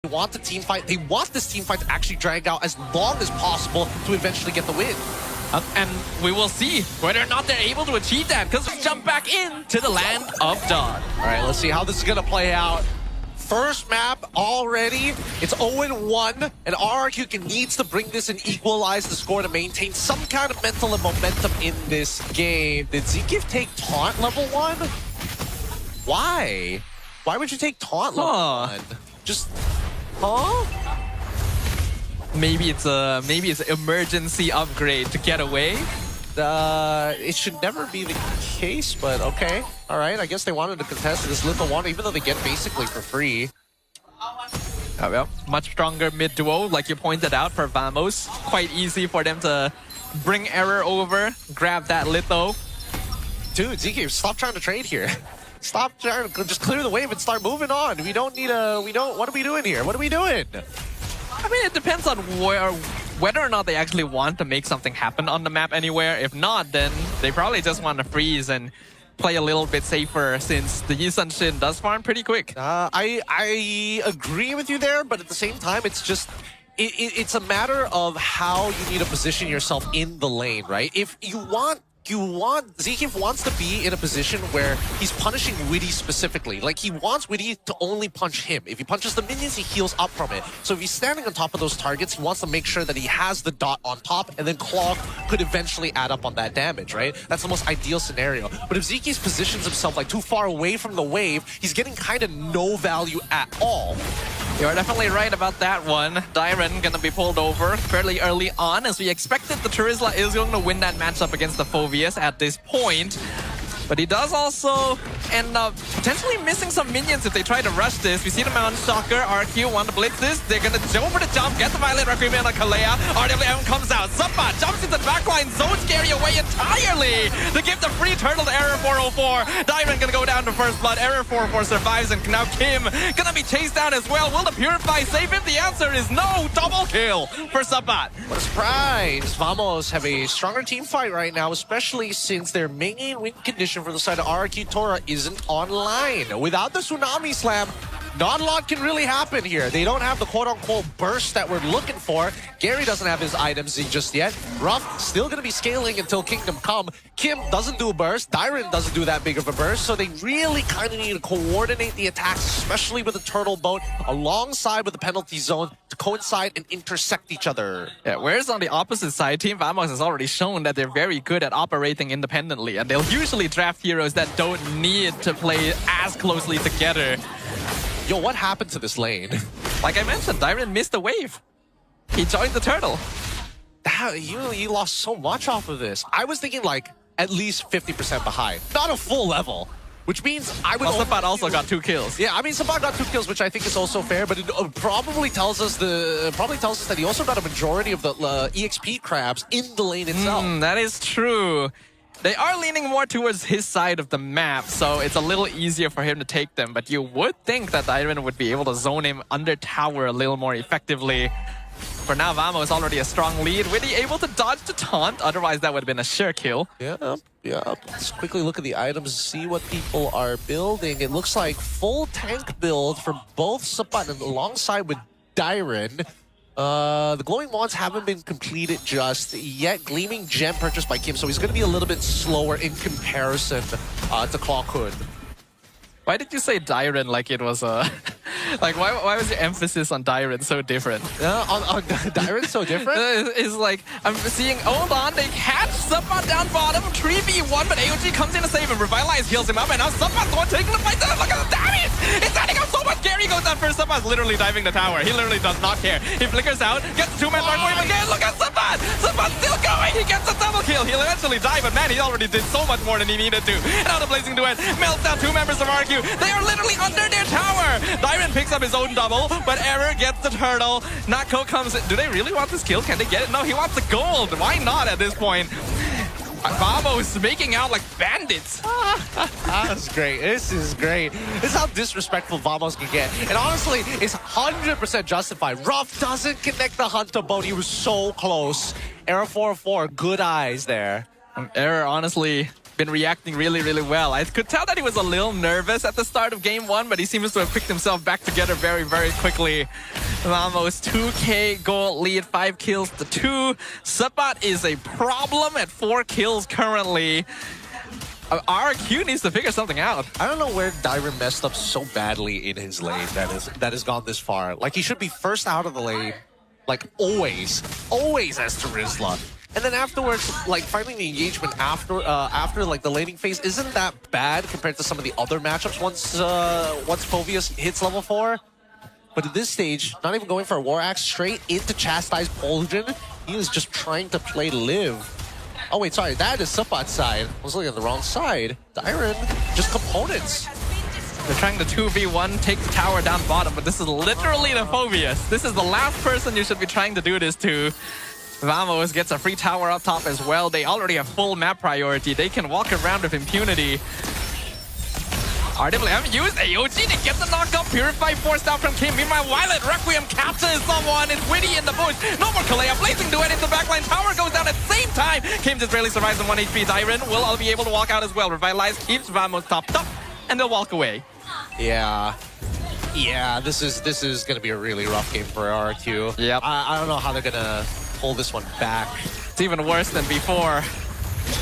They want the team fight. They want this team fight to actually drag out as long as possible to eventually get the win. And we will see whether or not they're able to achieve that, because we jump back into the land of Dawn. All right, let's see how this is going to play out. First map already, it's 0-1, and RRQ needs to bring this and equalize the score to maintain some kind of mental and momentum in this game. Did Zekiv take taunt level 1? Why? Why would you take taunt level 1? Just, Maybe it's an emergency upgrade to get away. It should never be the case, but okay. All right, I guess they wanted to contest this little one, even though they get basically for free. Oh, well, much stronger mid duo, like you pointed out, for Vamos. Quite easy for them to bring Error over, grab that litho. Dude, ZK, stop trying to trade here. Stop trying to just clear the wave and start moving on. We don't need a. What are we doing here? What are we doing? I mean, it depends on whether or not they actually want to make something happen on the map anywhere. If not, then they probably just want to freeze and play a little bit safer, since the Yi Sun Shin does farm pretty quick. I agree with you there, but at the same time, it's just it's a matter of how you need to position yourself in the lane, right? If you want Zekiv wants to be in a position where he's punishing Witty specifically. Like, he wants Witty to only punch him. If he punches the minions, he heals up from it. So if he's standing on top of those targets, he wants to make sure that he has the dot on top, and then Clog could eventually add up on that damage, right? That's the most ideal scenario. But if Zekiv positions himself like too far away from the wave, he's getting kind of no value at all. You're definitely right about that one. Dyren gonna be pulled over fairly early on, as we expected the Terizla is going to win that matchup against the Phoveus at this point. But he does also end up potentially missing some minions if they try to rush this. We see the Mountain Stalker, RQ want to blitz this. They're going to jump for the jump, get the Violet Requiem on Kalea. RWM comes out. Suppa jumps into the backline, zones Gary away entirely to give the free turtle to Error 404. Dyren going to go down to first blood. Error 404 survives, and now Kim going to be chased down as well. Will the Purify save him? The answer is no. Double kill for Suppa. What a surprise. Vamos have a stronger team fight right now, especially since their main win condition for the side of RRQ TORA isn't online. Without the Tsunami Slam, not a lot can really happen here. They don't have the quote-unquote burst that we're looking for. Gary doesn't have his items just yet. Ruff still going to be scaling until Kingdom Come. Kim doesn't do a burst. Dyren doesn't do that big of a burst. So they really kind of need to coordinate the attacks, especially with the Turtle Boat, alongside with the penalty zone to coincide and intersect each other. Yeah, whereas on the opposite side, Team Vamos has already shown that they're very good at operating independently, and they'll usually draft heroes that don't need to play as closely together. Yo, what happened to this lane? Like I mentioned, Dyren missed the wave. He joined the turtle. You lost so much off of this. I was thinking like at least 50% behind. Not a full level. Which means I would... Well, Sabat also got 2 kills. Yeah, I mean, Sabat got 2 kills, which I think is also fair, but it probably tells us that he also got a majority of the EXP crabs in the lane itself. That is true. They are leaning more towards his side of the map, so it's a little easier for him to take them. But you would think that Dyren would be able to zone him under tower a little more effectively. For now, Vamo is already a strong lead. Witty able to dodge the taunt, otherwise that would have been a sure kill. Yeah. Let's quickly look at the items, see what people are building. It looks like full tank build for both Sabat and alongside with Dyren. The glowing wands haven't been completed just yet. Gleaming gem purchased by Kim, so he's going to be a little bit slower in comparison to Clockhood. Why did you say Dyren like it was a... like, why was your emphasis on Dyren so different? On Dyren so different? It's like, I'm seeing, hold on, they catch Suppa down bottom, 3v1, but AOG comes in to save him. Revitalize heals him up, and now Suppa's the one taking the fight. Look at the damage! It's adding up so much! Gary goes down first. Suppa's literally diving the tower. He literally does not care. He flickers out, gets the 2-man mark for him again. Look at Suppa! Suppa's still going! He gets a double kill. He'll eventually die, but man, he already did so much more than he needed to. And now the Blazing Duet melts down 2 members of RQ. They are literally under their tower! Dyren picks up his own double, but Error gets the turtle. Nako comes in. Do they really want this kill? Can they get it? No, he wants the gold. Why not at this point? Vamo is making out like bandits. That's great. This is great. This is how disrespectful Vamos can get. And honestly, it's 100% justified. Ruff doesn't connect the Hunter boat. He was so close. Error 404, good eyes there. Error, honestly, been reacting really, really well. I could tell that he was a little nervous at the start of game 1, but he seems to have picked himself back together very, very quickly. Vamos 2k gold lead, 5 kills to 2. Sabat is a problem at 4 kills currently. RRQ needs to figure something out. I don't know where Dyron messed up so badly in his lane that has gone this far. Like, he should be first out of the lane, like always as Terizla. And then afterwards, like, finding the engagement after like the laning phase isn't that bad compared to some of the other matchups once Phoveus hits level 4. But at this stage, not even going for a War Axe, straight into Chastise Poljin. He is just trying to play live. Oh wait, sorry, that is Sabat's side. I was looking at the wrong side. Dyron, just components. They're trying to 2v1, take the tower down bottom, but this is literally the Phoveus. This is the last person you should be trying to do this to. Vamos gets a free tower up top as well. They already have full map priority. They can walk around with impunity. RWM used AOG to get the knockup. Purify forced out from Kim. Meanwhile, Violet Requiem captures someone. It's Witty in the bush. No more Kalea. Blazing Duet into backline. Tower goes down at the same time. Kim just barely survives on 1 HP. Dyron will all be able to walk out as well. Revitalize keeps Vamos topped up, and they'll walk away. Yeah, this is gonna be a really rough game for RRQ. Yep. I don't know how they're gonna pull this one back. It's even worse than before.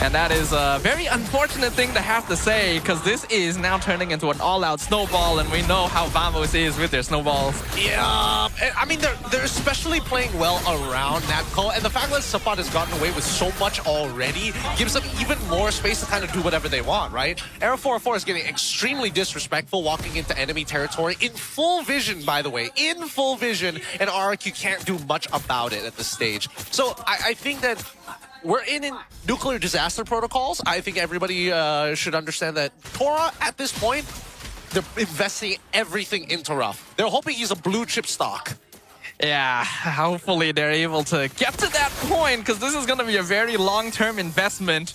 And that is a very unfortunate thing to have to say, because this is now turning into an all-out snowball, and we know how Vamos is with their snowballs. Yeah, I mean, they're especially playing well around Natco, and the fact that Sabat has gotten away with so much already gives them even more space to kind of do whatever they want, right? Era 404 is getting extremely disrespectful, walking into enemy territory in full vision, by the way, in full vision, and RRQ can't do much about it at this stage. So I think that we're in nuclear disaster protocols. I think everybody should understand that TORA, at this point, they're investing everything into Ruff. They're hoping he's a blue chip stock. Yeah, hopefully they're able to get to that point, because this is going to be a very long-term investment.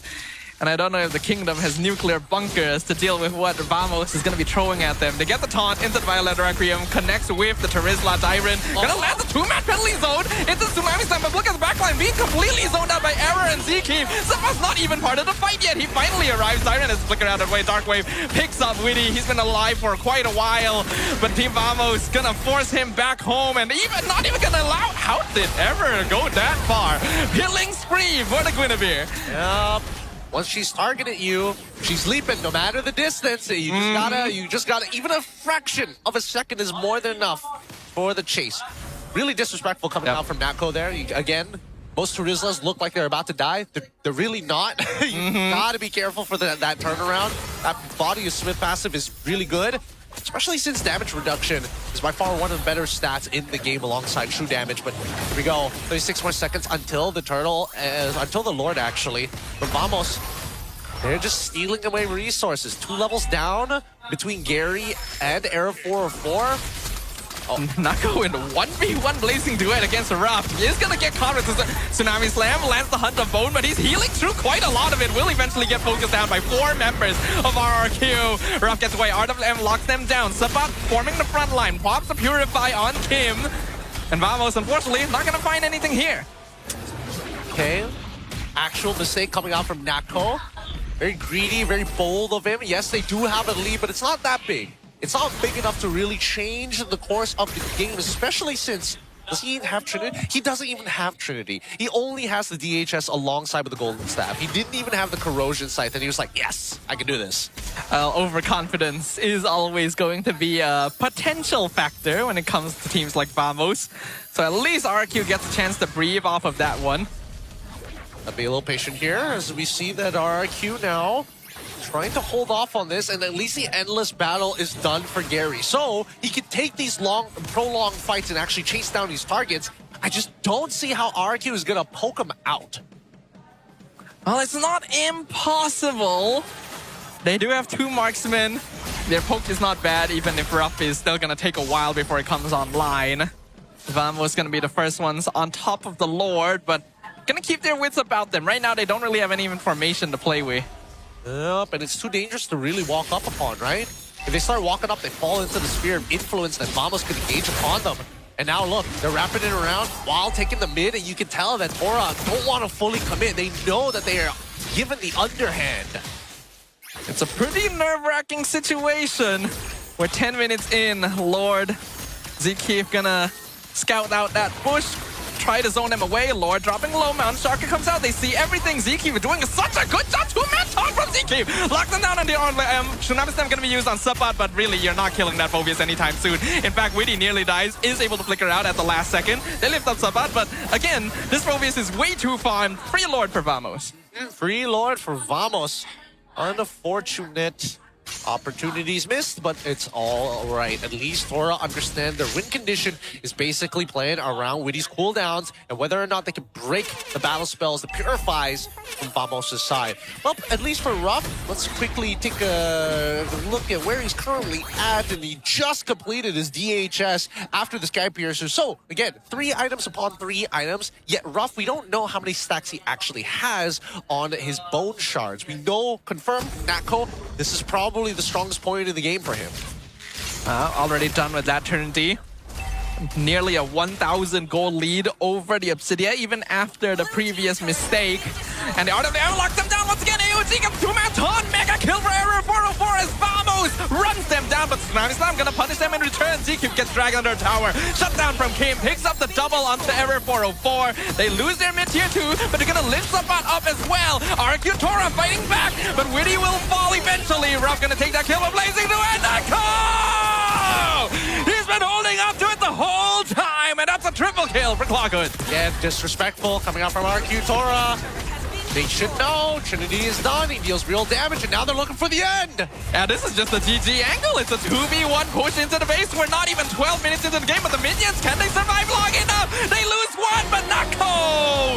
And I don't know if the Kingdom has nuclear bunkers to deal with what Vamos is going to be throwing at them. They get the taunt into the Violet Requiem, connects with the Terizla Dyron. Gonna land the 2-man penalty zone into Tsunami Slam, but look at the backline being completely zoned out by Error and Zeke. Sabat's not even part of the fight yet. He finally arrives. Dyron has flickered out of the way. Darkwave picks up Witty. He's been alive for quite a while, but Team Vamos gonna force him back home, and not even gonna allow. How did Error go that far? Killing spree for the Guinevere. Yep. Once she's targeted you, she's leaping no matter the distance. You just gotta, even a fraction of a second is more than enough for the chase. Really disrespectful coming out from Natco there. Again, most Terizlas look like they're about to die. They're really not. You gotta be careful for that turnaround. That body of Smith passive is really good, especially since damage reduction is by far one of the better stats in the game alongside true damage. But here we go, 36 more seconds until the turtle, until the Lord actually. But Vamos, they're just stealing away resources. 2 levels down between Gary and Era 404. Oh, Nako in 1v1 Blazing Duet against Ruff. He is going to get caught with the Tsunami Slam, lands the Hunt of Bone, but he's healing through quite a lot of it. Will eventually get focused down by 4 members of RRQ. Ruff gets away. RWM locks them down. Sabat forming the front line. Pops the Purify on Kim. And Vamos, unfortunately, not going to find anything here. Okay. Actual mistake coming out from Natco. Very greedy, very bold of him. Yes, they do have a lead, but it's not that big. It's not big enough to really change the course of the game, especially since, does he even have Trinity? He doesn't even have Trinity. He only has the DHS alongside with the Golden Staff. He didn't even have the Corrosion Scythe, and he was like, yes, I can do this. Overconfidence is always going to be a potential factor when it comes to teams like Vamos. So at least RRQ gets a chance to breathe off of that one. I'll be a little patient here as we see that RRQ now trying to hold off on this, and at least the endless battle is done for Gary. So he can take these prolonged fights and actually chase down these targets. I just don't see how RRQ is going to poke him out. Well, it's not impossible. They do have 2 marksmen. Their poke is not bad, even if Ruff is still going to take a while before it comes online. Vamos is going to be the first ones on top of the Lord, but going to keep their wits about them. Right now, they don't really have any information to play with. Yep, and it's too dangerous to really walk up upon, right? If they start walking up, they fall into the sphere of influence that Vamos could engage upon them. And now look, they're wrapping it around while taking the mid, and you can tell that TORA don't want to fully commit. They know that they are given the underhand. It's a pretty nerve-wracking situation. We're 10 minutes in. Lord, Zkeef gonna scout out that bush. Try to zone them away. Lord dropping low. Mount Sharka comes out. They see everything. Zkeef doing such a good job. Two-man talk from Zkeef. Lock them down on the Tsunami Slam gonna be used on Subbot, but really, you're not killing that Phobius anytime soon. In fact, Witty nearly dies, is able to flicker out at the last second. They lift up Subbot, but again, this Phobius is way too far. Free Lord for Vamos. Free Lord for Vamos. Unfortunate. Opportunities missed, but it's all right. At least TORA understand their win condition is basically playing around Witty's cooldowns and whether or not they can break the battle spells, the purifies from Vamos' side. Well, at least for Ruff, let's quickly take a look at where he's currently at, and he just completed his DHS after the Sky Piercer. So, again, 3 items upon 3 items, yet Ruff, we don't know how many stacks he actually has on his bone shards. We know, confirmed, Natco, this is probably the strongest point in the game for him. Already done with that turn D. Nearly a 1,000 goal lead over the Obsidia, even after the previous mistake. And the Art of the Air locks them down once again. AOG gets 2-man taunt. Mega kill for RR404 as Vamos runs them down, but Tsunami Slam gonna punish them in return. Zkeef gets dragged under a tower. Shut down from Kim. Picks up the double onto RR404. They lose their mid-tier 2, but they're gonna lift Subbot up as well. RRQ TORA fighting back, but Witty will fall eventually. Ruff gonna take that kill, but Blazing to end that call! He's been holding up to it the whole time, and that's a triple kill for Clockwood. Yeah, disrespectful coming out from RRQ TORA. They should know Trinity is done. He deals real damage, and now they're looking for the end. Yeah, this is just a GG angle. It's a 2v1 push into the base. We're not even 12 minutes into the game, but the minions, can they survive long enough? They lose one, but not Cole.